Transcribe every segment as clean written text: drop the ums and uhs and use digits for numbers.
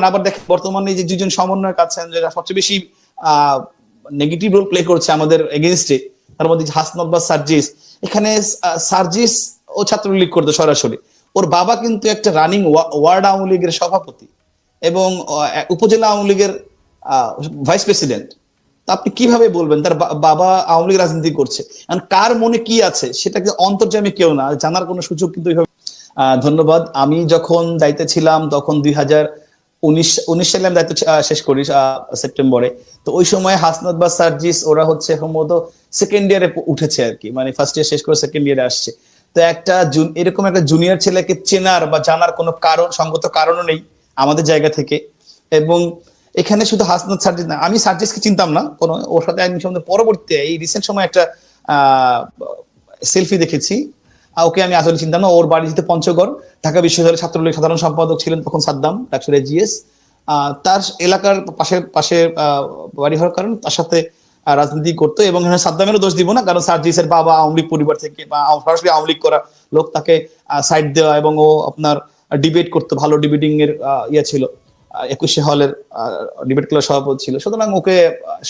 আবার দেখেন বর্তমানে যে দুজন সমন্বয়ক আছেন যারা সবচেয়ে বেশি নেগেটিভ রোল প্লে করছে আমাদের এগেইনস্টে, তার মধ্যে হাসনাত বা সার্জিস। এখানে সার্জিস ও ছাত্রলীগ করতো সরাসরি, ওর বাবা কিন্তু একটা রানিং ওয়ার্ড আওয়ামী লীগের সভাপতি এবং উপজেলা আওয়ামী লীগের ভাইস প্রেসিডেন্ট। আপনি কিভাবে বলবেন তার বাবা আওয়ামী লীগ রাজনীতি করছে? কার মনে কি আছে সেটাকে অন্তর্যামী কেউ না, জানার কোনো সুযোগ কিন্তু ধন্যবাদ। আমি যখন দায়িত্বে ছিলাম তখন 2019 সালে আমি দায়িত্ব শেষ করি সেপ্টেম্বরে। তো ওই সময় হাসনাত বা সার্জিস ওরা হচ্ছে সম্ভবত সেকেন্ড ইয়ারে উঠেছে আর কি, মানে ফার্স্ট ইয়ার শেষ করে সেকেন্ড ইয়ারে আসছে। তো একটা এরকম একটা জুনিয়র ছেলেকে চেনার বা জানার কোনো কারণ, সঙ্গত কারণও নেই আমাদের জায়গা থেকে। এবং এখানে শুধু হাসনাত সার্জিস না, আমি সার্জিসকে চিনতাম না কোনো, ওর সাথে আমি পরবর্তীতে এই রিসেন্ট সময় একটা সেলফি দেখেছি। ওকে আমি আসলে চিন্তা না, ওর বাড়ি যেতে পঞ্চগড়, ঢাকা বিশ্ববিদ্যালয়ের ছাত্রলীগ সাধারণ সম্পাদক ছিলেন তখন সাদ্দাম ডাক্তার জিএস। তার এলাকার পাশে পাশে বাড়ি হওয়ার কারণে তার সাথে রাজনীতি করতো। এবং সাদ্দামেরও দোষ দিব না, কারণ সার্জিসের বাবা আওয়ামী লীগ পরিবার থেকে বা সরাসরি আওয়ামী লীগ করা লোক, তাকে সাইড দেওয়া এবং ও আপনার ডিবেট করতো, ভালো ডিবেটিং এর ইয়ে ছিল, 21শে হলের ডিবেট ক্লাব সভাপতি ছিল। সুতরাং ওকে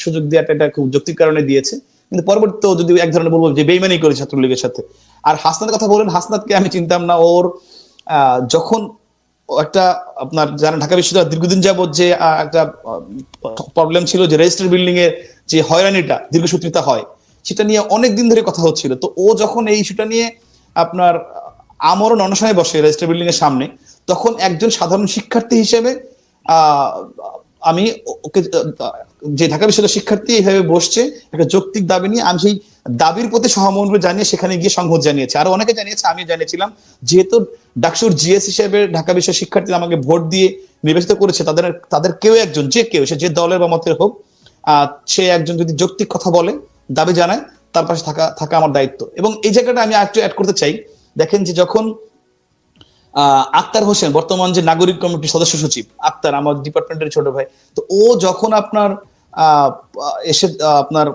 সুযোগ দেওয়াটা এটা খুব যৌক্তিক কারণে দিয়েছে। কিন্তু পরবর্তীতে যদি এক ধরনের বলবো যে বেইমানি করে ছাত্রলীগের সাথে। আর হাসনাতের কথা বলেন, হাসনাতকে আমি চিনতাম না। ওর যখন একটা আপনার যারা ঢাকা বিশ্ববিদ্যালয় দীর্ঘদিন যাবত যে একটা প্রবলেম ছিল যে রেজিস্টার বিল্ডিং এর যে হয়রানিটা দীর্ঘসূত্রিতা হয়, সেটা নিয়ে অনেক দিন ধরে কথা হচ্ছিল। তো ও যখন এই ইস্যুটা নিয়ে আপনার আমরণ অনশনে বসে রেজিস্টার বিল্ডিং এর সামনে, তখন একজন সাধারণ শিক্ষার্থী হিসেবে আমি ওকে, যে ঢাকা বিশ্ববিদ্যালয়ের শিক্ষার্থী এইভাবে বসছে একটা যৌক্তিক দাবি নিয়ে, আমি সেই দাবির প্রতি সহমর্ম জানিয়ে সেখানে গিয়ে সংহত জানিয়েছি। আরো অনেকে জানিয়েছে, আমি জানিয়েছিলাম। যেহেতু ডাকসুর জিএস হিসেবে ঢাকা বিশ্বের শিক্ষার্থী আমাকে ভোট দিয়ে নির্বাচিত করেছে, তাদের কেউ একজন, যে কেউ, সে যে দলের বা মতের হোক, সে একজন যদি যৌক্তিক কথা বলে, দাবি জানায়, তার পাশে থাকা আমার দায়িত্ব। এবং এই জায়গাটা আমি একটু অ্যাড করতে চাই। দেখেন যে যখন আক্তার হোসেন, বর্তমান যে নাগরিক কমিটির সদস্য সচিব আক্তার, আমার ডিপার্টমেন্টের ছোট ভাই, তো ও যখন আপনার এসে আপনার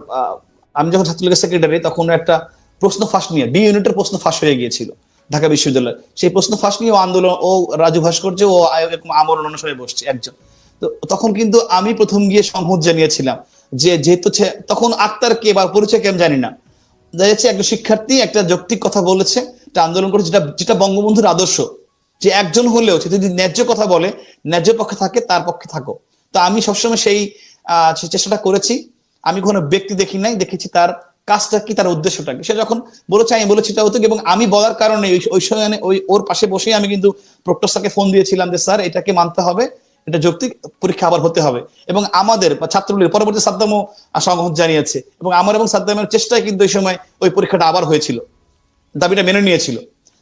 আমি যখন ছাত্রলীগের সেক্রেটারি, তখন একটা প্রশ্ন ফাঁস নিয়ে বি ইউনিটের প্রশ্ন ফাঁস হয়ে গিয়েছিল ঢাকা বিশ্ববিদ্যালয়। সেই প্রশ্ন ফাঁস নিয়ে ও আন্দোলন, ও রাজু ভাস্কর্য, ও আমরণ অনুসারে বসছে একজন। তো তখন কিন্তু আমি প্রথম গিয়ে সংহত জানিয়েছিলাম যে যেহেতু তখন আক্তার কে বা পরিচয় কে আমি জানি না, দেখা যাচ্ছে একটা শিক্ষার্থী একটা যৌক্তিক কথা বলেছে, একটা আন্দোলন করেছে, যেটা বঙ্গবন্ধুর আদর্শ, যে একজন হলেও সে যদি ন্যায্য কথা বলে, ন্যায্য পক্ষে থাকে, তার পক্ষে থাকো। তো আমি সবসময় সেই চেষ্টাটা করেছি। আমি কোনো ব্যক্তি দেখি নাই, দেখেছি তার কাজটা কি, তার উদ্দেশ্যটা কি। সে যখন বলেছে আমি বলেছি এটা হতো, এবং আমি বলার কারণে ওই সময় ওর পাশে বসেই আমি কিন্তু প্রক্টর স্যারকে ফোন দিয়েছিলাম যে স্যার এটাকে মানতে হবে, এটা যৌক্তিক, পরীক্ষা আবার হতে হবে। এবং আমাদের ছাত্রলীগের পরবর্তী সাদ্দামও সংহত জানিয়েছে, এবং আমার এবং সাদ্দামের চেষ্টায় কিন্তু ওই সময় ওই পরীক্ষাটা আবার হয়েছিল, দাবিটা মেনে নিয়েছিল।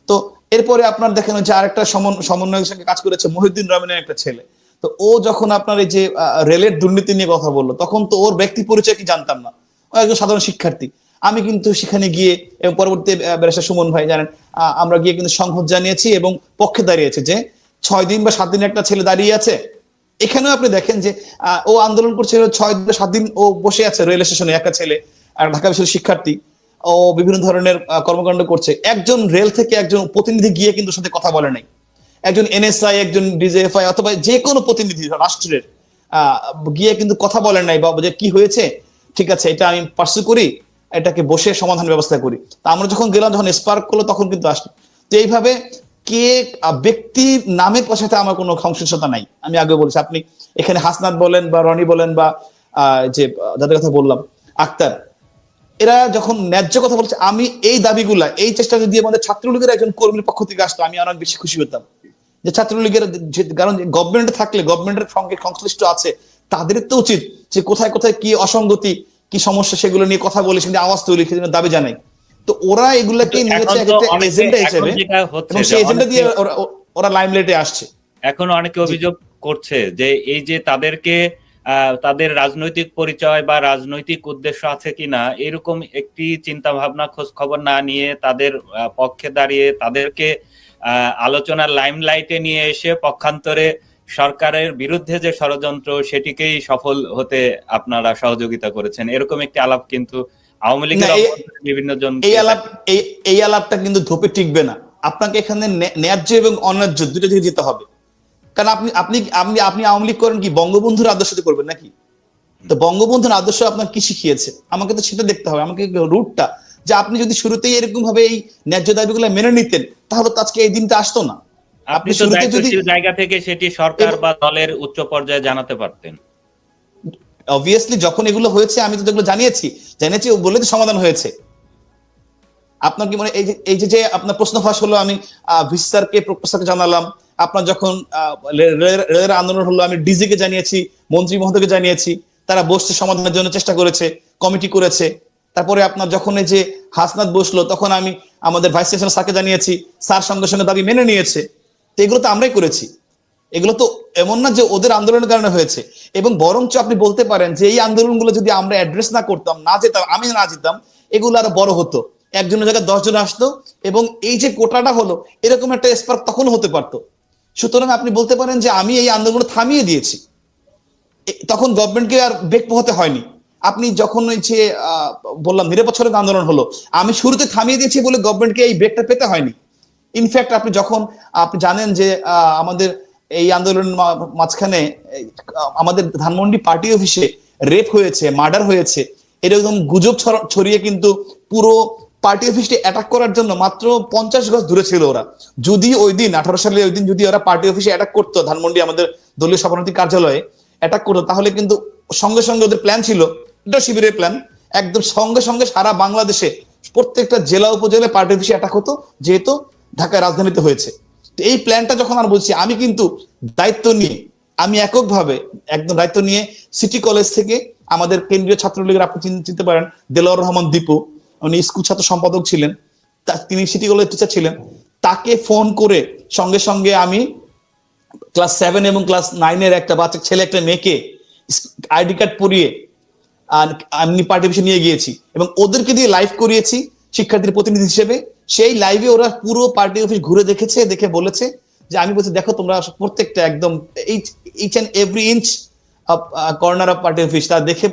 তো এরপরে আপনার দেখেন যে আরেকটা সমন্বয়ের সঙ্গে কাজ করেছে মহিউদ্দিন রহমানের একটা ছেলে। তো ও যখন আপনার এই যে রেলের দুর্নীতি নিয়ে কথা বললো, তখন তো ওর ব্যক্তি পরিচয় কি জানতাম না, ও একজন সাধারণ শিক্ষার্থী। আমি কিন্তু সেখানে গিয়ে এবং পরবর্তী ব্যারিস্টার সুমন ভাই জানেন, আমরা গিয়ে কিন্তু সংহত জানিয়েছি এবং পক্ষে দাঁড়িয়েছে যে 6 দিন বা 7 দিন একটা ছেলে দাঁড়িয়ে আছে। এখানেও আপনি দেখেন যে ও আন্দোলন করছে 6 দিন বা 7 দিন ও বসে আছে রেল স্টেশনে, একটা ছেলে, আর ঢাকা বিশ্ববিদ্যালয়ের শিক্ষার্থী, ও বিভিন্ন ধরনের কর্মকাণ্ড করছে। একজন রেল থেকে একজন প্রতিনিধি গিয়ে কিন্তু সাথে কথা বলে নাই, একজন এনএসআই, একজন ডিজিএফআই অথবা যে কোনো প্রতিনিধি রাষ্ট্রের গিয়ে কিন্তু কথা বলেন নাই, বা যে কি হয়েছে, ঠিক আছে এটা আমি পার্সু করি, এটাকে বসে সমাধান ব্যবস্থা করি। তা আমরা যখন গেলাম, যখন স্পার্ক করলো, তখন কিন্তু আসলো। তো এইভাবে কে ব্যক্তির নামের সাথে আমার কোনো সংশ্লিষ্টতা নাই। আমি আগে বলছি, আপনি এখানে হাসনাত বলেন বা রনি বলেন বা যে যাদের কথা বললাম আক্তার, এরা যখন ন্যায্য কথা বলছে, আমি এই দাবিগুলা, এই চেষ্টা যদি আমাদের ছাত্রলীগের একজন কর্মীর পক্ষ থেকে আসতো, আমি অনেক বেশি খুশি হতাম। যে ছাত্রলীগের, কারণ গভর্নমেন্টে থাকলে, গভর্নমেন্টের সঙ্গে সংশ্লিষ্ট আছে, তাদের তো উচিত যে কোথায় কোথায় কি অসঙ্গতি, কি সমস্যা, সেগুলো নিয়ে কথা বলে, সেটা আওয়াজ তৈরি, সেজন্য দাবি জানাই। তো ওরা এগুলাকে নিয়েছে একটা এজেন্ডা হিসেবে, এবং সেই এজেন্ডা দিয়ে ওরা লাইমলাইটে আসছে। এখন অনেকে অভিযোগ করছে যে এই যে তাদেরকে তাদের রাজনৈতিক পরিচয় বা রাজনৈতিক উদ্দেশ্য আছে কিনা এরকম একটি চিন্তা ভাবনা, খোঁজ খবর না নিয়ে তাদের পক্ষে দাঁড়িয়ে তাদেরকে আলোচনার লাইমলাইটে নিয়ে এসে পক্ষান্তরে সরকারের বিরুদ্ধে যে ষড়যন্ত্র সেটিকেই সফল হতে আপনারা সহযোগিতা করেছেন, এরকম একটি আলাপ কিন্তু আওয়ামী লীগের বিভিন্ন জন, এই আলাপটা কিন্তু ধোপে টিকবে না। আপনাকে এখানে ন্যায্য এবং অন্যায্য দুটো দিকে যেতে হবে। কারণ আপনি আপনি আপনি আপনি আওয়ামী লীগ করেন কি বঙ্গবন্ধুর আদর্শতে করবেন নাকি? তো বঙ্গবন্ধুর আদর্শ আপনার কি শিখিয়েছে? আমাকে তো সেটা দেখতে হবে, আমাকে রুটটা, যে আপনি যদি শুরুতেই এরকম ভাবে এই ন্যায্য দাবিগুলো মেনে নিতেন তাহলে তো আজকে এই দিনটা আসতো না। আপনি তো দায়িত্বশীল জায়গা থেকে সেটি সরকার বা দলের উচ্চ পর্যায়ে জানাতে পারতেন। অবভিয়াসলি যখন এগুলো হয়েছে আমি তো এগুলো জানিয়েছি বলে তো সমাধান হয়েছে। আপনার কি মানে এই যে আপনার প্রশ্ন ফাঁস হলো, আমি ভিসি স্যারকে প্রফেসরকে জানালাম। আপনার যখন রেলের আন্দোলন হলো আমি ডিজি কে জানিয়েছি, মন্ত্রী মহোদয়কে জানিয়েছি, তারা বসতে সমাধানের জন্য চেষ্টা করেছে, কমিটি করেছে। তারপরে আপনার যখন এই যে হাসনাত বসলো তখন আমি আমাদের ভাইস চ্যান্সেলর স্যারকে জানিয়েছি, স্যার সঙ্গে সঙ্গে দাবি মেনে নিয়েছে। তো এগুলো তো আমরাই করেছি, এগুলো তো এমন না যে ওদের আন্দোলনের কারণে হয়েছে। এবং বরঞ্চ আপনি বলতে পারেন যে এই আন্দোলনগুলো যদি আমরা অ্যাড্রেস না করতাম, না যেতাম, আমি না যেতাম, এগুলো আরো বড় হতো, একজনের জায়গায় 10 জন আসতো, এবং এই যে কোটাটা হলো এরকম একটা স্পার্ক তখন হতে পারতো। সুতরাং আপনি বলতে পারেন যে আমি এই আন্দোলন থামিয়ে দিয়েছি, তখন গভর্নমেন্টকে আর বেগ পোহাতে হয়নি। আপনি যখন ওই যে বললাম নিরপেক্ষ আন্দোলন হলো, আমি শুরুতে থামিয়ে দিয়েছি বলে গভর্নমেন্টকে এই ব্রেকটা পেতে হয়নি। ইনফ্যাক্ট আপনি যখন আপনি জানেন যে আমাদের এই আন্দোলন মাঝখানে আমাদের ধানমন্ডি পার্টি অফিসে রেপ হয়েছে, মার্ডার হয়েছে, এরকম গুজব ছড়িয়ে কিন্তু পুরো পার্টি অফিসটি অ্যাটাক করার জন্য মাত্র 50 গজ দূরে ছিল ওরা। যদি ওই দিন 18 সালে ওই দিন যদি ওরা পার্টি অফিসে অ্যাটাক করতো, ধানমন্ডি আমাদের দলীয় সভাপতি কার্যালয়ে অ্যাটাক করতো, তাহলে কিন্তু সঙ্গে সঙ্গে ওদের প্ল্যান ছিল, এটা শিবিরের প্ল্যান, একদম সঙ্গে সঙ্গে সারা বাংলাদেশে প্রত্যেকটা জেলা উপজেলায় পার্টি অফিসে অ্যাটাক হতো, যেহেতু ঢাকায় রাজধানীতে হয়েছে। তো এই প্ল্যানটা যখন আর বলছি, আমি কিন্তু দায়িত্ব নিয়ে, আমি এককভাবে একদম দায়িত্ব নিয়ে সিটি কলেজ থেকে আমাদের কেন্দ্রীয় ছাত্রলীগের, আপনি চিনতে পারেন দেলোয়ার রহমান দীপু, উনি স্কুল ছাত্র সম্পাদক ছিলেন, তিনি সিটি কলেজ টিচার ছিলেন, তাকে ফোন করে সঙ্গে সঙ্গে আমি ক্লাস 7 এবং ক্লাস 9-এর একটা বাচ্চা ছেলে একটা মেয়েকে আইডি কার্ড পরিয়ে আমি পার্টি অফিসে নিয়ে গিয়েছি এবং ওদেরকে দিয়ে লাইভ করিয়েছি শিক্ষার্থীর প্রতিনিধি হিসেবে। সেই লাইভে ওরা পুরো পার্টি অফিস ঘুরে দেখেছে, দেখে বলেছে যে, আমি বলছি দেখো তোমরা প্রত্যেকটা একদম each and every inch of corner of party office তা দেখে